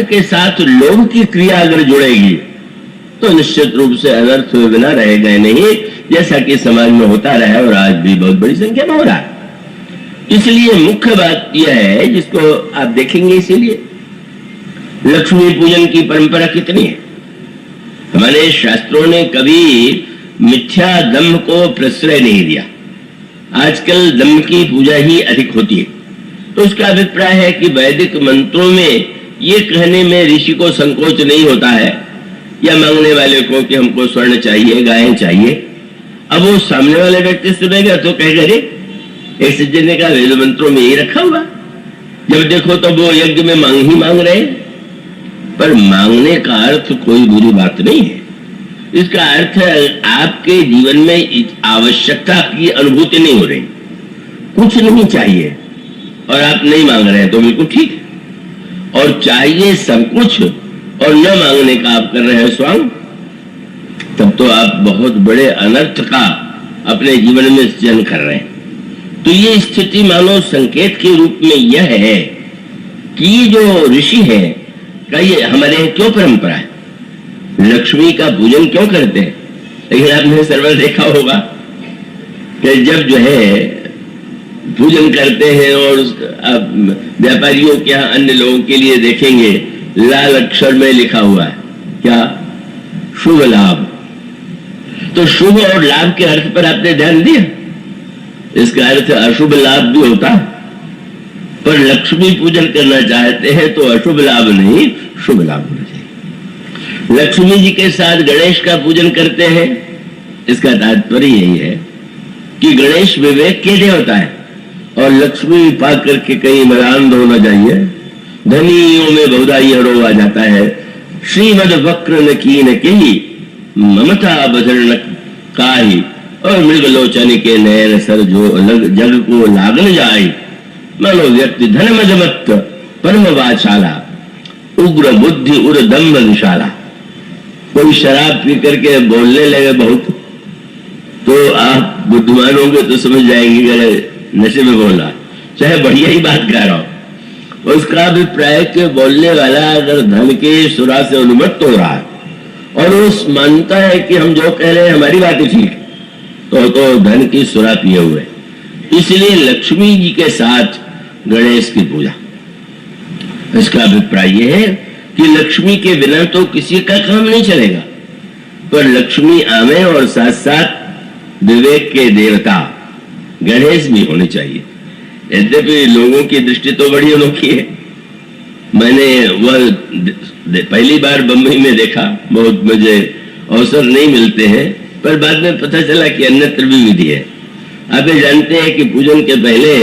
के साथ लोभ की क्रिया अगर जुड़ेगी तो निश्चित रूप से अनर्थ हुए बिना रहेगा नहीं, जैसा कि समाज में होता रहा और आज भी बहुत बड़ी संख्या में हो रहा है। इसलिए मुख्य बात यह है, जिसको आप देखेंगे, इसीलिए लक्ष्मी पूजन की परंपरा कितनी है। हमारे शास्त्रों ने कभी मिथ्या दम्भ को प्रश्रय नहीं दिया। आजकल दम्भ की पूजा ही अधिक होती है। तो उसका अभिप्राय है कि वैदिक मंत्रों में ये कहने में ऋषि को संकोच नहीं होता है, या मांगने वाले को कि हमको स्वर्ण चाहिए, गायें चाहिए। अब वो सामने वाले व्यक्ति सुनेगा तो कहेगा, रे एक सज्जन ने कहा वेद मंत्रों में यही रखा हुआ। जब देखो तो वो यज्ञ में मांग ही मांग रहे। पर मांगने का अर्थ कोई बुरी बात नहीं है। इसका अर्थ है आपके जीवन में आवश्यकता की अनुभूति नहीं हो रही, कुछ नहीं चाहिए और आप नहीं मांग रहे हैं तो बिल्कुल ठीक है। और चाहिए सब कुछ और न मांगने का आप कर रहे हैं स्वांग, तब तो आप बहुत बड़े अनर्थ का अपने जीवन में सृजन कर रहे हैं। तो ये स्थिति मानो संकेत के रूप में यह है कि ये जो ऋषि है का ये हमारे यहाँ क्यों परंपरा है, लक्ष्मी का पूजन क्यों करते हैं। लेकिन आपने सर्वदा देखा होगा कि जब जो है पूजन करते हैं और व्यापारियों के यहाँ अन्य लोगों के लिए देखेंगे लाल अक्षर में लिखा हुआ है क्या, शुभ लाभ। तो शुभ और लाभ के अर्थ पर आपने ध्यान दिया, इसका अर्थ अशुभ लाभ भी होता है। पर लक्ष्मी पूजन करना चाहते हैं तो अशुभ लाभ नहीं, शुभ लाभ होना चाहिए। लक्ष्मी जी के साथ गणेश का पूजन करते हैं, इसका तात्पर्य यही है कि गणेश विवेक के देवता है और लक्ष्मी पा करके कहीं मरान होना चाहिए। धनियों में बहुदाई हरो आ जाता है। श्रीमद वक्र न कीन की ममता बधर काहि, और मृग लोचन के नयन सर जो जग को लागन जाए। मानो व्यक्ति धन मदमत्त परम वाचाला, उग्र बुद्धि उर दम्भ विशाला। कोई शराब पी करके बोलने लगे बहुत, तो आप बुद्धिमान होंगे तो समझ जाएंगे नशे में बोला, चाहे बढ़िया ही बात कह रहा हो। उसका अभिप्राय कि बोलने वाला अगर धन के सुरा से अनुमत हो रहा है और वो मानता है कि हम जो कह रहे हैं हमारी बात ही ठीक, तो धन की सुरा पिए हुए। इसलिए लक्ष्मी जी के साथ गणेश की पूजा, इसका अभिप्राय यह है कि लक्ष्मी के बिना तो किसी का काम नहीं चलेगा। पर लक्ष्मी आवे और साथ साथ विवेक के देवता गणेश भी होने चाहिए। यद्यपि लोगों की दृष्टि तो बड़ी अनोखी है, मैंने वह पहली बार बम्बई में देखा, बहुत मुझे अवसर नहीं मिलते हैं, पर बाद में पता चला कि अन्यत्र भी विधि है। आप ये जानते हैं कि पूजन के पहले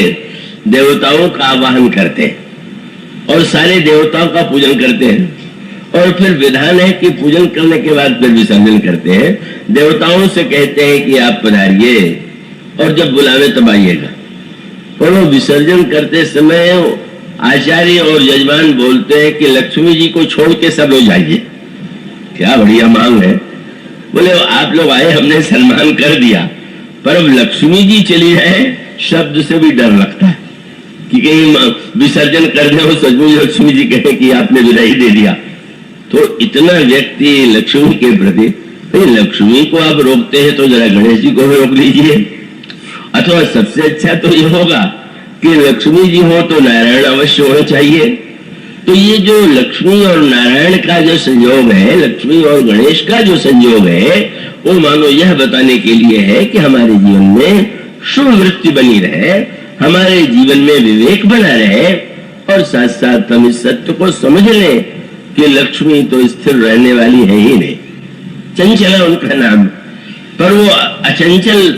देवताओं का आवाहन करते हैं और सारे देवताओं का पूजन करते हैं, और फिर विधान है कि पूजन करने के बाद फिर विसर्जन करते हैं। देवताओं से कहते हैं कि आप पधारिए और जब बुलावे तब आइएगा। और वो विसर्जन करते समय आचार्य और यजमान बोलते हैं कि लक्ष्मी जी को छोड़ के सब लोग जाइए। क्या बढ़िया मांग है। बोले आप लोग आए, हमने सम्मान कर दिया, पर अब लक्ष्मी जी चली जाए शब्द से भी डर लगता है कि कहीं विसर्जन कर दे और सचमुच लक्ष्मी जी कहे कि आपने विदाई दे दिया। तो इतना व्यक्ति लक्ष्मी के प्रति, लक्ष्मी को आप रोकते हैं तो जरा गणेश जी को भी रोक लीजिए। अथवा सबसे अच्छा तो ये होगा कि लक्ष्मी जी हो तो नारायण अवश्य होना चाहिए। तो ये जो लक्ष्मी और नारायण का जो संयोग है, लक्ष्मी और गणेश का जो संयोग है, वो मानो यह बताने के लिए है कि हमारे जीवन में शुभ वृत्ति बनी रहे, हमारे जीवन में विवेक बना रहे, और साथ साथ हम इस सत्य को समझ लें कि लक्ष्मी तो स्थिर रहने वाली है ही नहीं। चंचला उनका नाम, पर वो अचंचल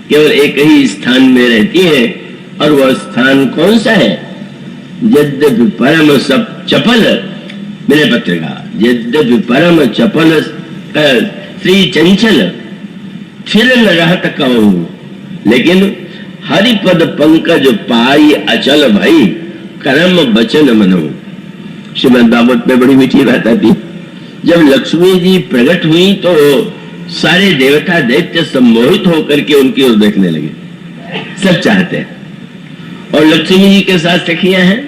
केवल एक ही स्थान में रहती है। और वह स्थान कौन सा है? यद्यपि परम सब चपल, मेरे पत्र का, यद्यपि परम चपल श्री चंचल फिर न रहत कहूं, लेकिन हरिपद पंकज पाई अचल भई कर्म वचन मनो। श्रीमद् भागवत में बड़ी मीठी बात आती। जब लक्ष्मी जी प्रकट हुई तो सारे देवता दैत्य सम्मोहित होकर के उनकी ओर देखने लगे, सब चाहते हैं। और लक्ष्मी जी के साथ सखियां हैं,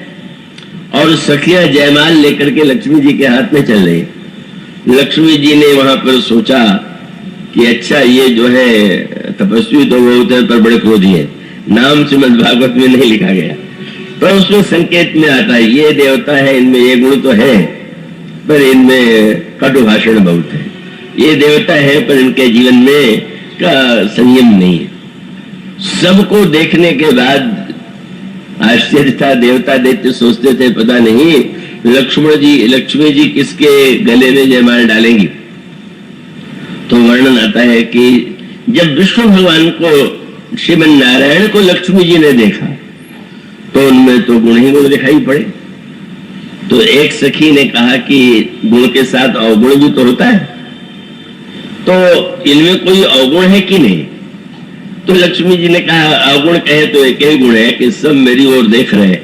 और सखियां जयमाल लेकर के लक्ष्मी जी के हाथ में चल रही। लक्ष्मी जी ने वहां पर सोचा कि अच्छा ये जो है तपस्वी तो वो होते हैं पर बड़े क्रोधी है, नाम श्रीमद् भागवत में नहीं लिखा गया, पर उसमें संकेत में आता है ये देवता है, इनमें ये गुण तो है पर इनमें कटु भाषण बहुत है। ये देवता है पर इनके जीवन में का संयम नहीं है। सबको देखने के बाद आश्चर्य था। देवता दैत्य सोचते थे पता नहीं लक्ष्मी जी किसके गले में जयमाल डालेंगी। तो वर्णन आता है कि जब विष्णु भगवान को, श्रीमन नारायण को लक्ष्मी जी ने देखा तो उनमें तो गुण ही गुण दिखाई पड़े। तो एक सखी ने कहा कि गुण के साथ अवगुण भी तो होता है, तो इनमें कोई अवगुण है कि नहीं? तो लक्ष्मी जी ने कहा अवगुण कहे तो एक ही गुण है कि सब मेरी ओर देख रहे हैं,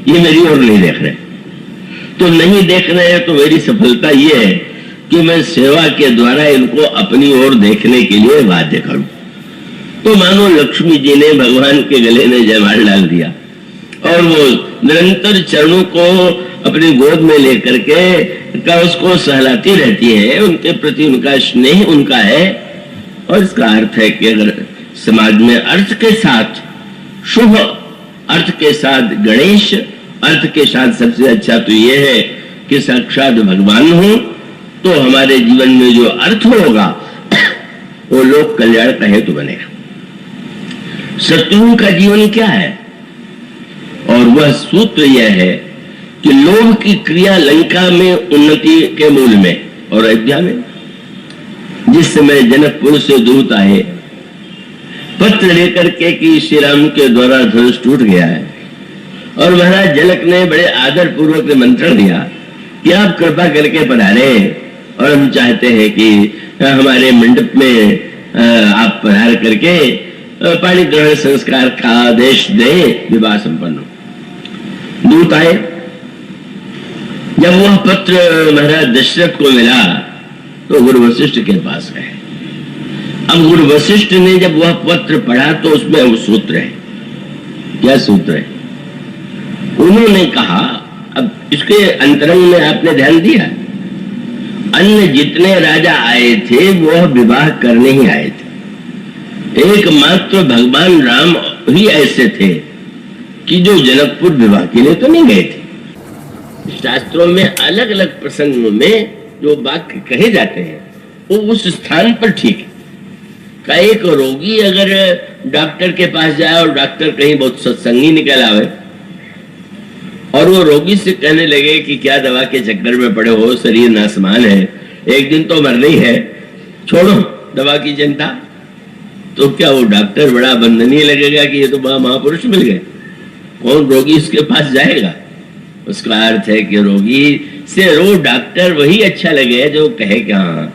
ये मेरी ओर नहीं देख रहे। तो नहीं देख रहे हैं तो मेरी सफलता ये है कि मैं सेवा के द्वारा इनको अपनी ओर देखने के लिए बाध्य करूं। तो मानो लक्ष्मी जी ने भगवान के गले में जयमाल डाल दिया, और वो निरंतर चरणों को अपनी गोद में लेकर के उसको सहलाती रहती है। उनके प्रति उनका स्नेह उनका है। और इसका अर्थ है कि अगर समाज में अर्थ के साथ, शुभ अर्थ के साथ गणेश, अर्थ के साथ सबसे अच्छा तो यह है कि साक्षात भगवान हो, तो हमारे जीवन में जो अर्थ होगा वो लोक कल्याण का हेतु बनेगा। शत्रुओं का जीवन क्या है? और वह सूत्र यह है कि लोभ की क्रिया लंका में उन्नति के मूल में और अयोध्या में। जिस समय जनकपुर से दूत आए पत्र लेकर के कि श्री राम के द्वारा धनुष टूट गया है, और महाराज जनक ने बड़े आदर पूर्वक निमंत्रण दिया कि आप कृपा करके पधारे, और हम चाहते हैं कि हमारे मंडप में आप पधार करके पाणी ग्रहण संस्कार का आदेश दे, विवाह संपन्न हो। दूत आए। जब वह पत्र महाराज दशरथ को मिला तो गुरु वशिष्ठ के पास गए। अब गुरु वशिष्ठ ने जब वह पत्र पढ़ा तो उसमें वो सूत्र है। क्या सूत्र है? उन्होंने कहा, अब इसके अंतरंग में आपने ध्यान दिया, अन्य जितने राजा आए थे वह विवाह करने ही आए थे। एकमात्र भगवान राम ही ऐसे थे कि जो जनकपुर विवाह के लिए तो नहीं गए थे। शास्त्रों में अलग अलग प्रसंगों में जो वाक्य कहे जाते हैं वो उस स्थान पर ठीक है। का एक रोगी अगर डॉक्टर के पास जाए और डॉक्टर कहीं बहुत सत्संगी निकल आवे और वो रोगी से कहने लगे कि क्या दवा के चक्कर में पड़े हो, शरीर नासमान है, एक दिन तो मरना ही है, छोड़ो दवा की चिंता। तो क्या वो डॉक्टर बड़ा बंधनीय लगेगा कि ये तो बड़ा महापुरुष मिल गए, कौन रोगी उसके पास जाएगा? उसका अर्थ है कि रोगी से रो डॉक्टर वही अच्छा लगे जो कहे कि हाँ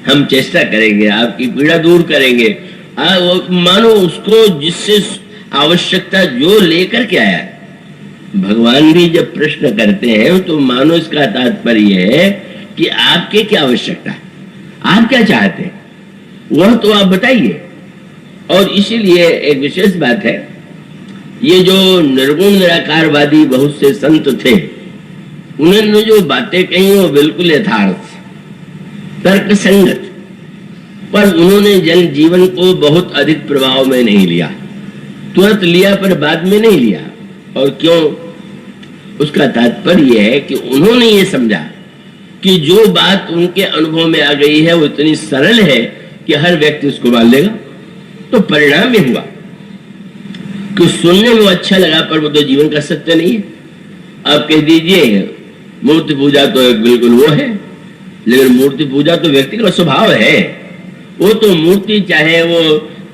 हम चेष्टा करेंगे, आपकी पीड़ा दूर करेंगे। मानो उसको जिससे आवश्यकता जो लेकर के आया। भगवान भी जब प्रश्न करते हैं तो मानो इसका तात्पर्य है कि आपके क्या आवश्यकता है, आप क्या चाहते हैं, वह तो आप बताइए। और इसीलिए एक विशेष बात है, ये जो निर्गुण निराकारवादी बहुत से संत थे, उन्होंने जो बातें कही वो बिल्कुल यथार्थ, तर्क संगत, पर उन्होंने जन जीवन को बहुत अधिक प्रभाव में नहीं लिया। तुरंत लिया पर बाद में नहीं लिया। और क्यों? उसका तात्पर्य है कि उन्होंने ये समझा कि जो बात उनके अनुभव में आ गई है वो इतनी सरल है कि हर व्यक्ति उसको मान लेगा। तो परिणाम ये हुआ कि सुनने में अच्छा लगा पर वो तो जीवन का सत्य नहीं है। आप कह दीजिए मूर्ति पूजा तो बिल्कुल वो है, लेकिन मूर्ति पूजा तो व्यक्ति का स्वभाव है। वो तो मूर्ति चाहे वो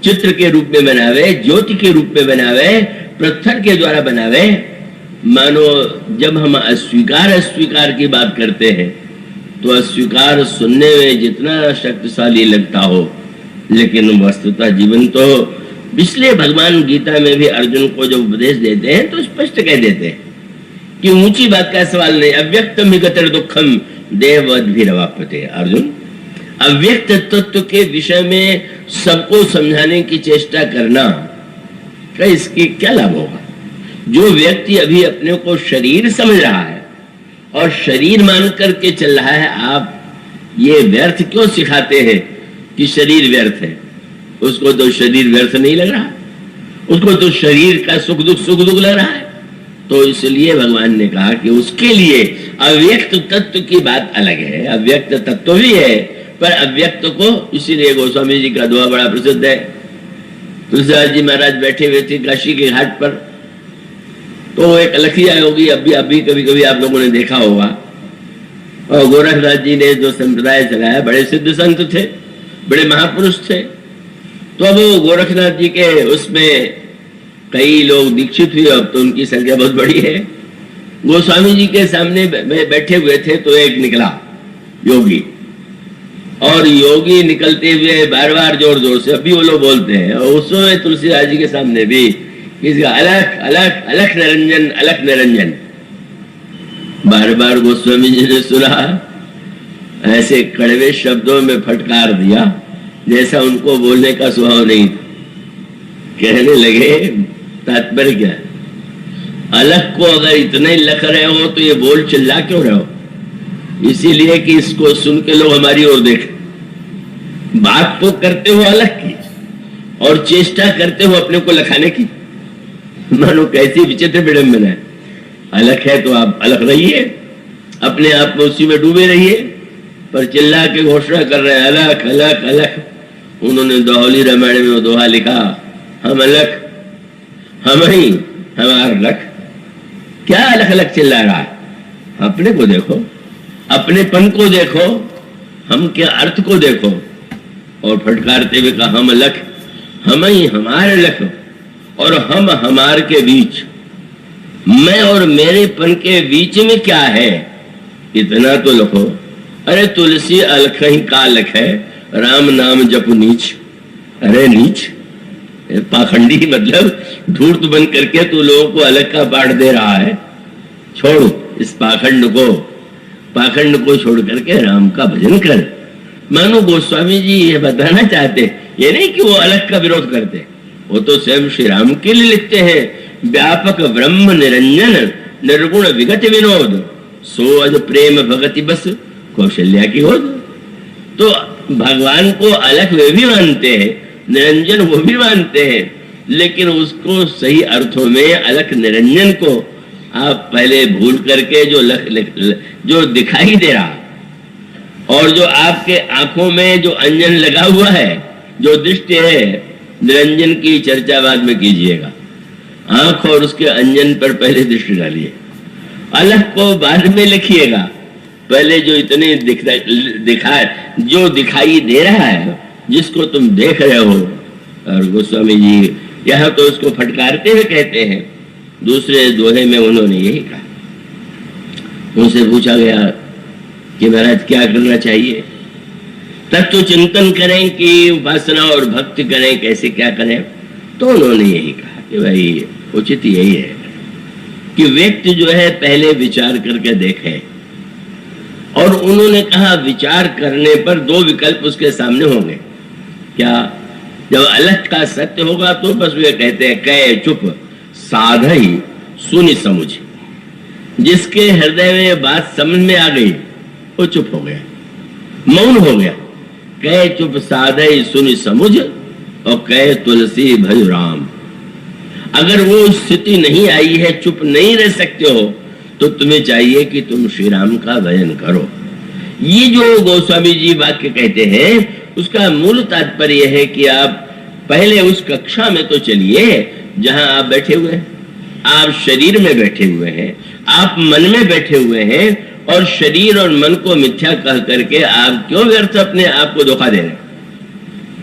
चित्र के रूप में बनावे, ज्योति के रूप में बनावे, पत्थर के द्वारा बनावे, मानो जब हम अस्वीकार की बात करते हैं तो अस्वीकार सुनने में जितना शक्तिशाली लगता हो, लेकिन वस्तुतः जीवन तो, इसलिए भगवान गीता में भी अर्जुन को जब उपदेश देते हैं तो स्पष्ट कह देते हैं कि ऊंची बात का सवाल नहीं, अव्यक्तम ही गतर दुखम देववद भी रवापते। अर्जुन, अव्यक्त तत्व के विषय में सबको समझाने की चेष्टा करना का इसकी क्या लाभ होगा? जो व्यक्ति अभी अपने को शरीर समझ रहा है और शरीर मान करके चल रहा है, आप ये व्यर्थ क्यों सिखाते हैं कि शरीर व्यर्थ है? उसको तो शरीर व्यर्थ नहीं लग रहा, उसको तो शरीर का सुख दुख लग रहा है। तो इसलिए भगवान ने कहा कि उसके लिए अव्यक्त तत्व की बात अलग है। अव्यक्त तत्व भी है पर अव्यक्त को, इसीलिए गोस्वामी जी का दुआ बड़ा प्रसिद्ध है। तुलसीदास जी महाराज बैठे हुए थे काशी के घाट पर, तो एक लखिया होगी, अभी कभी कभी आप लोगों ने देखा होगा। और गोरखनाथ जी ने जो संप्रदाय चलाया, बड़े सिद्ध संत थे, बड़े महापुरुष थे। तो अब गोरखनाथ जी के उसमें कई लोग दीक्षित हुए, अब तो उनकी संख्या बहुत बड़ी है। गोस्वामी जी के सामने बैठे हुए थे तो एक निकला योगी, और योगी निकलते हुए बार बार जोर जोर से, अभी वो लोग बोलते हैं, और उस समय तुलसीदास जी के सामने भी इसका अलख अलख अलख निरंजन, अलख निरंजन बार बार गोस्वामी जी ने सुना, ऐसे कड़वे शब्दों में फटकार दिया जैसा उनको बोलने का स्वभाव नहीं था। कहने लगे तात्पर्य क्या है? अलख को अगर इतना ही लख रहे हो तो ये बोल चिल्ला क्यों रहे हो? इसीलिए कि इसको सुन के लोग हमारी ओर देखें। बात तो करते हो अलग की और चेष्टा करते हो अपने को लखाने की। मानो कैसी विचित्र विडंबना है। अलग है तो आप अलग रहिए, अपने आप में उसी में डूबे रहिए, पर चिल्ला के घोषणा कर रहे हैं अलग अलग अलग। उन्होंने दोहली रामायण में वो दोहा लिखा, हम अलग, हम ही, हमारा लख। क्या अलग अलग चिल्ला रहा है? अपने को देखो, अपनेपन को देखो, हम के अर्थ को देखो। और फटकारते हुए कहा, हम अलग, हम ही, हमारे लख, और हम हमार के बीच, मैं और मेरेपन के बीच में क्या है? इतना तो लिखो। अरे तुलसी अलख ही का लख है, राम नाम जप नीच। अरे नीच, पाखंडी, मतलब धूर्त बन करके तू लोगों को अलग का पाठ दे रहा है। छोड़ इस पाखंड को छोड़ करके राम का भजन कर। मानो गोस्वामी जी ये बताना चाहते, ये नहीं कि वो अलग का विरोध करते, वो तो स्वयं श्री राम के लिए लिखते हैं, व्यापक ब्रह्म निरंजन निर्गुण विगत विनोद, सो अज प्रेम भगति बस कौशल्या की होद। तो भगवान को अलग वे भी मानते हैं, निरंजन वो भी मानते हैं, लेकिन उसको सही अर्थों में अलग निरंजन को आप पहले भूल करके जो दिखाई दे रहा और जो आपके आंखों में जो अंजन लगा हुआ है, जो दृष्टि है, निरंजन की चर्चा बाद में कीजिएगा। आंख और उसके अंजन पर पहले दृष्टि डालिए। अलग को बाद में लिखिएगा, पहले जो इतने जो दिखाई दे रहा है, जिसको तुम देख रहे हो। और गोस्वामी जी यहाँ तो उसको फटकारते हुए कहते हैं, दूसरे दोहे में उन्होंने यही कहा। उनसे पूछा गया कि महाराज क्या करना चाहिए, तत्व चिंतन करें कि उपासना और भक्ति करें, कैसे क्या करें? तो उन्होंने यही कहा कि भाई उचित यही है कि व्यक्ति जो है पहले विचार करके देखे। और उन्होंने कहा विचार करने पर दो विकल्प उसके सामने होंगे। क्या? जब अलग का सत्य होगा तो बस वे कहते हैं कहे चुप साधई सुनि समझ। जिसके हृदय में बात समझ में आ गई वो चुप हो गया, मौन हो गया। कहे चुप साधई सुनि समझ और कहे तुलसी भज राम। अगर वो स्थिति नहीं आई है, चुप नहीं रह सकते हो, तो तुम्हें चाहिए कि तुम श्री राम का भजन करो। ये जो गोस्वामी जी वाक्य कहते हैं, उसका मूल तात्पर्य है कि आप पहले उस कक्षा में तो चलिए जहां आप बैठे हुए हैं। आप शरीर में बैठे हुए हैं, आप मन में बैठे हुए हैं, और शरीर और मन को मिथ्या कह करके आप क्यों व्यर्थ अपने आप को धोखा दे रहे हैं?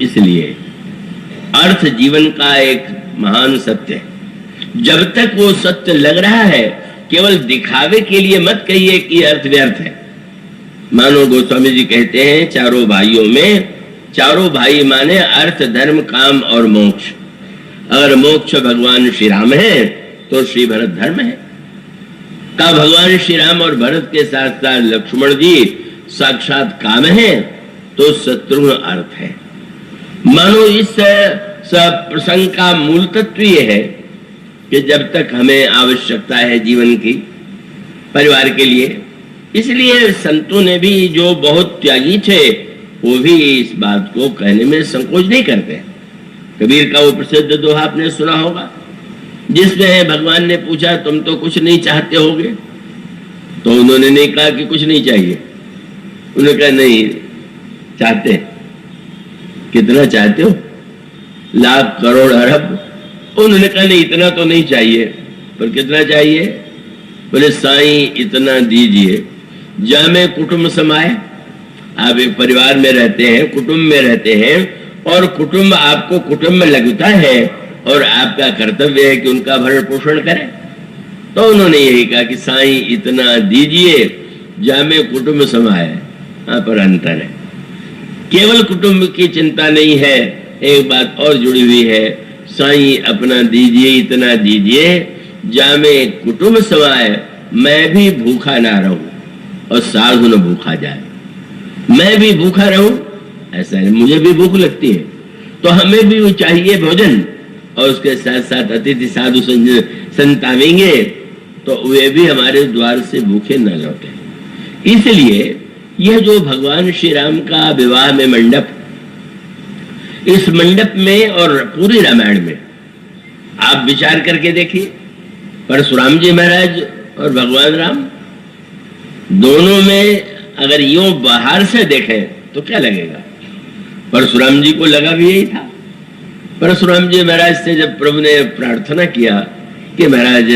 इसलिए अर्थ जीवन का एक महान सत्य है। जब तक वो सत्य लग रहा है, केवल दिखावे के लिए मत कहिए कि अर्थ व्यर्थ है। मानो गोस्वामी जी कहते हैं, चारों भाइयों में चारों भाई माने अर्थ धर्म काम और मोक्ष। अगर मोक्ष भगवान श्री राम है तो श्री भरत धर्म है। का भगवान श्री राम और भरत के साथ साथ लक्ष्मण जी साक्षात काम है तो शत्रुघ्न अर्थ है। मानो इस सब प्रसंग का मूल तत्व ये है कि जब तक हमें आवश्यकता है जीवन की, परिवार के लिए, इसलिए संतों ने भी जो बहुत त्यागी थे वो भी इस बात को कहने में संकोच नहीं करते। कबीर का वो प्रसिद्ध दोहा आपने सुना होगा, जिसमें भगवान ने पूछा तुम तो कुछ नहीं चाहते होगे? तो उन्होंने नहीं कहा कि कुछ नहीं चाहिए, उन्होंने कहा नहीं चाहते। कितना चाहते हो? लाख करोड़ अरब? उन्होंने कहा नहीं इतना तो नहीं चाहिए, पर कितना चाहिए? बोले साईं इतना दीजिए जामे कुटुंब समाए। आप एक परिवार में रहते हैं, कुटुंब में रहते हैं, और कुटुंब आपको कुटुंब में लगता है और आपका कर्तव्य है कि उनका भरण पोषण करें। तो उन्होंने यही कहा कि साईं इतना दीजिए जामे कुटुंब समाए। यहाँ पर अंतर है, केवल कुटुंब की चिंता नहीं है, एक बात और जुड़ी हुई है, साईं अपना दीजिए इतना दीजिए जामे कुटुंब समाए, मैं भी भूखा ना रहूं और साधु न भूखा जाए। मैं भी भूखा रहूं ऐसा है, मुझे भी भूख लगती है, तो हमें भी चाहिए भोजन, और उसके साथ साथ अतिथि साधु संत आवेंगे तो वे भी हमारे द्वार से भूखे न लौटे। इसलिए यह जो भगवान श्री राम का विवाह में मंडप, इस मंडप में और पूरी रामायण में आप विचार करके देखिए, परशुराम जी महाराज और भगवान राम दोनों में अगर यूं बाहर से देखें तो क्या लगेगा? परशुराम जी को लगा भी यही था। परशुराम जी महाराज से जब प्रभु ने प्रार्थना किया कि महाराज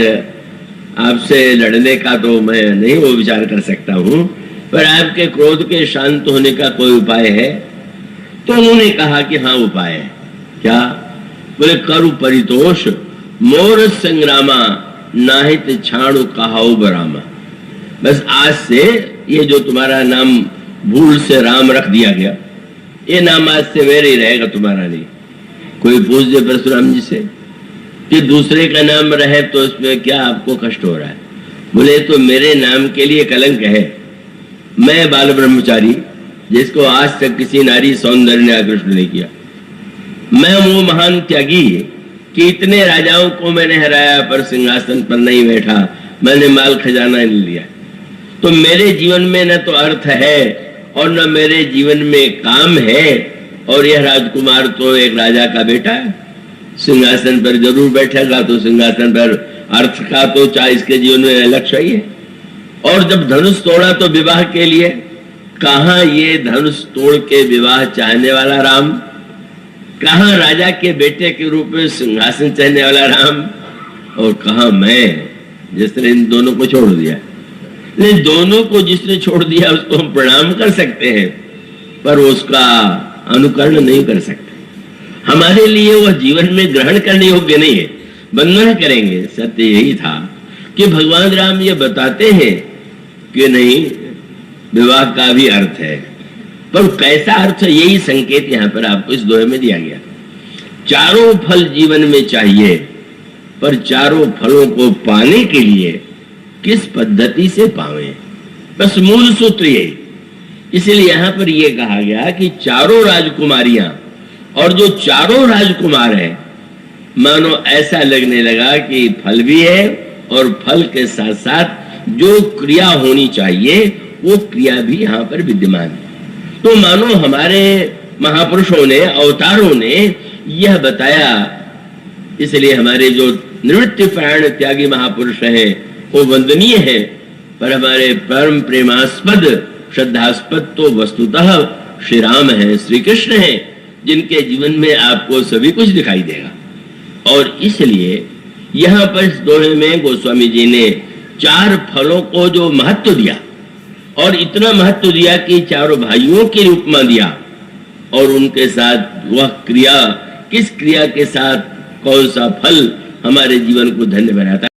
आपसे लड़ने का तो मैं नहीं वो विचार कर सकता हूं, पर आपके क्रोध के शांत होने का कोई उपाय है? तो उन्होंने कहा कि हाँ उपाय है। क्या? बोले करु परितोष मोर संग्रामा नाहित छाणु कहाऊ बरामा। बस आज से ये जो तुम्हारा नाम भूल से राम रख दिया गया, ये नाम आज से मेरे ही रहेगा, तुम्हारा नहीं। कोई पूछ दे परशुराम जी से कि दूसरे का नाम रहे तो इसमें क्या आपको कष्ट हो रहा है? बोले तो मेरे नाम के लिए कलंक है। मैं बाल ब्रह्मचारी जिसको आज तक किसी नारी सौंदर्य ने आकृष्ट नहीं किया, मैं वो महान त्यागी कि इतने राजाओं को मैंने हराया पर सिंहासन पर नहीं बैठा, मैंने माल खजाना नहीं लिया। तो मेरे जीवन में न तो अर्थ है और न मेरे जीवन में काम है, और यह राजकुमार तो एक राजा का बेटा है, सिंहासन पर जरूर बैठेगा, तो सिंहासन पर अर्थ का तो चाहे इसके जीवन में लक्ष्य ही है। और जब धनुष तोड़ा तो विवाह के लिए, कहाँ ये धनुष तोड़ के विवाह चाहने वाला राम, कहाँ राजा के बेटे के रूप में सिंहासन चाहने वाला राम, और कहाँ मैं जिसने इन दोनों को छोड़ दिया। नहीं, दोनों को जिसने छोड़ दिया उसको हम प्रणाम कर सकते हैं, पर उसका अनुकरण नहीं कर सकते। हमारे लिए वह जीवन में ग्रहण करने योग्य नहीं है। वंदना करेंगे। सत्य यही था कि भगवान राम ये बताते हैं कि नहीं, विवाह का भी अर्थ है, पर कैसा अर्थ है, यही संकेत यहां पर आपको इस दोहे में दिया गया। चारों फल जीवन में चाहिए, पर चारों फलों को पाने के लिए किस पद्धति से पावें, बस मूल सूत्र यही। इसलिए यहां पर यह कहा गया कि चारों राजकुमारियां और जो चारों राजकुमार हैं, मानो ऐसा लगने लगा कि फल भी है और फल के साथ साथ जो क्रिया होनी चाहिए वो क्रिया भी यहां पर विद्यमान है। तो मानो हमारे महापुरुषों ने, अवतारों ने यह बताया। इसलिए हमारे जो निवृत्ति प्राण त्यागी महापुरुष हैं वो वंदनीय है, पर हमारे परम प्रेमास्पद श्रद्धास्पद तो वस्तुतः श्री राम है, श्री कृष्ण है, जिनके जीवन में आपको सभी कुछ दिखाई देगा। और इसलिए यहां पर इस दोहे में गोस्वामी जी ने चार फलों को जो महत्व दिया, और इतना महत्व दिया कि चारों भाइयों के रूप में दिया, और उनके साथ वह क्रिया, किस क्रिया के साथ कौन सा फल हमारे जीवन को धन्य बनाता है।